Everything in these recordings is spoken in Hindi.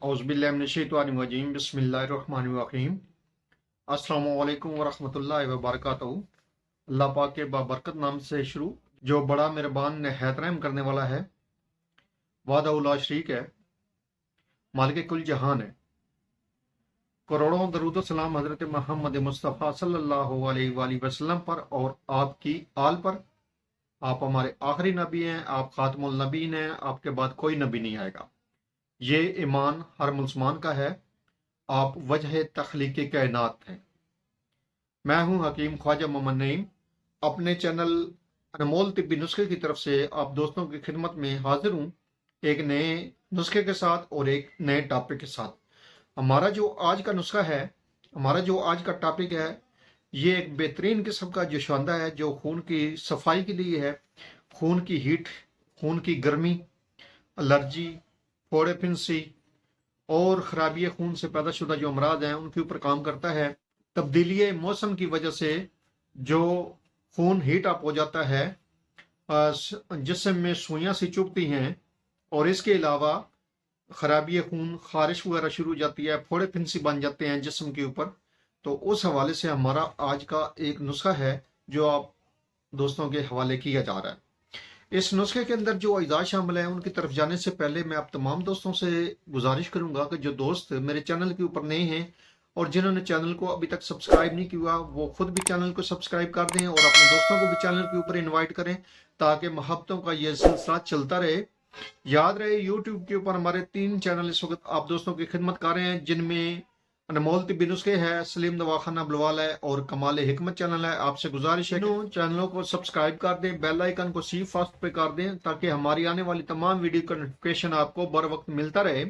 औज़ुबिल्लाहिमिनश्शैतानिर्रजीम बिस्मिल्लाहिर्रहमानिर्रहीम। अस्सलामु अलैकुम वरहमतुल्लाहि वबरकातुहू। अल्लाह पाक के बाबरकत नाम से शुरू, जो बड़ा मेहरबान निहायत रहम करने वाला है, वाहदहू ला शरीक है, मालिक कुल जहान है। करोड़ों दरूद व सलाम हज़रत मोहम्मद मुस्तफ़ा सल्लल्लाहु अलैहि वसल्लम पर और आपकी आल पर। आप हमारे आखिरी नबी हैं, आप खातमुल नबीन हैं, आपके बाद कोई नबी नहीं आएगा। ये ईमान हर मुसलमान का है। आप वजह तख्लीक कायनात हैं। मैं हूं हकीम ख्वाजा मोहम्मद नईम, अपने चैनल अनमोल तिब्बी नुस्खे की तरफ से आप दोस्तों की खिदमत में हाजिर हूं, एक नए नुस्खे के साथ और एक नए टॉपिक के साथ। हमारा जो आज का नुस्खा है, हमारा जो आज का टॉपिक है, ये एक बेहतरीन किस्म का जोशांदा है, जो खून की सफाई के लिए है। खून की हीट, खून की गर्मी, एलर्जी, फोड़े फिंसी और खराबी खून से पैदा शुदा जो अमराज हैं, उनके ऊपर काम करता है। तब्दीली मौसम की वजह से जो खून हीट अप हो जाता है, जिस्म में सुइयां सी चुभती हैं, और इसके अलावा खराबी खून, खारिश वगैरह शुरू हो जाती है, फोड़े फिंसी बन जाते हैं जिस्म के ऊपर। तो उस हवाले से हमारा आज का एक नुस्खा है जो आप दोस्तों के हवाले किया जा रहा है। इस नुस्खे के अंदर जो अज़ा शामिल हैं, उनकी तरफ जाने से पहले मैं आप तमाम दोस्तों से गुजारिश करूंगा कि जो दोस्त मेरे चैनल के ऊपर नए हैं और जिन्होंने चैनल को अभी तक सब्सक्राइब नहीं किया, वो खुद भी चैनल को सब्सक्राइब कर दें और अपने दोस्तों को भी चैनल के ऊपर इन्वाइट करें, ताकि मोहब्बतों का ये सिलसिला चलता रहे। याद रहे, यूट्यूब के ऊपर हमारे 3 चैनल इस वक्त आप दोस्तों की खिदमत कर रहे हैं, जिनमें अनमोल तिब्बी नुस्खे है, सलीम दवाखाना बुलवाल है और कमाल हिकमत चैनल है। आपसे गुजारिश है कि चैनलों को सब्सक्राइब कर दें, बेल आइकन को सी फास्ट पे कर दें, ताकि हमारी आने वाली तमाम वीडियो का नोटिफिकेशन आपको बर वक्त मिलता रहे।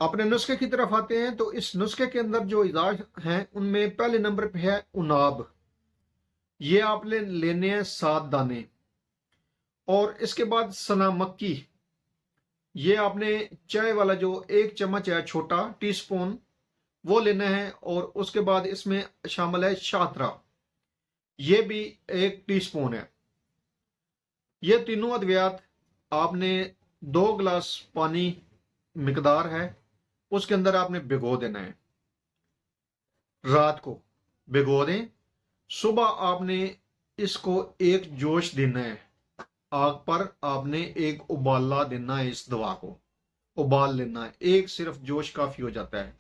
अपने नुस्खे की तरफ आते हैं, तो इस नुस्खे के अंदर जो इजाज हैं, उनमें पहले नंबर पे है उनाब। ये आप लेने हैं 7 दाने। और इसके बाद सना मक्की, ये आपने चाय वाला जो 1 चम्मच है, छोटा टीस्पून, वो लेना है। और उसके बाद इसमें शामिल है शाहतरा, ये भी 1 टीस्पून है। ये तीनों अद्वियात आपने 2 गिलास पानी मिकदार है, उसके अंदर आपने भिगो देना है। रात को भिगो दें, सुबह आपने इसको एक जोश देना है। आग पर आपने एक उबाला देना है, इस दवा को उबाल लेना है, एक सिर्फ जोश काफी हो जाता है।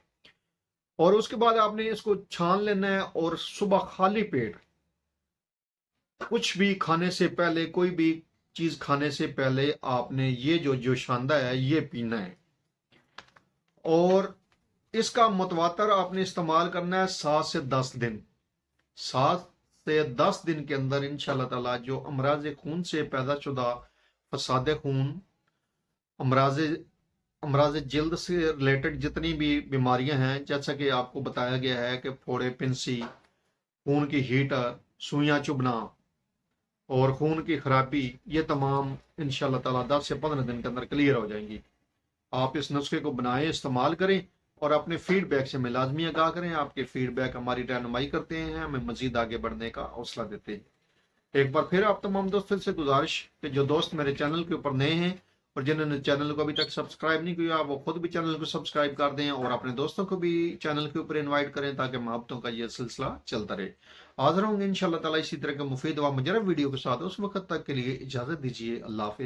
और उसके बाद आपने इसको छान लेना है और सुबह खाली पेट कुछ भी खाने से पहले, कोई भी चीज खाने से पहले आपने ये जो जोशांदा है ये पीना है। और इसका मुतवातर आपने इस्तेमाल करना है 7 से 10 दिन। 7 से 10 दिन के अंदर इंशाअल्लाह ताला जो अमराज खून से पैदा शुदा फसाद खून, अमराज जिल्द से रिलेटेड जितनी भी बीमारियां हैं, जैसा कि आपको बताया गया है कि फोड़े फिंसी, खून की हीट, सुइयां चुभना और खून की खराबी, ये तमाम इंशाअल्लाह ताला 10 से 15 दिन के अंदर क्लियर हो जाएंगी। आप इस नुस्खे को बनाएं, इस्तेमाल करें और अपने फीडबैक से हमें लाजमी आगाह करें। आपके फीडबैक हमारी रहनुमाई करते हैं, हमें मजीद आगे बढ़ने का हौसला देते हैं। एक बार फिर आप तमाम दोस्तों से गुजारिश कि जो दोस्त मेरे चैनल के ऊपर नए हैं और जिन्होंने चैनल को अभी तक सब्सक्राइब नहीं किया, वो खुद भी चैनल को सब्सक्राइब कर दें और अपने दोस्तों को भी चैनल के ऊपर इन्वाइट करें, ताकि मोहब्बतों का ये सिलसिला चलता रहे। हाजिर होंगे इंशाअल्लाह ताला इसी तरह के मुफीद व मुजरब वीडियो के साथ। उस वक्त तक के लिए इजाजत दीजिए। अल्लाह हाफिज।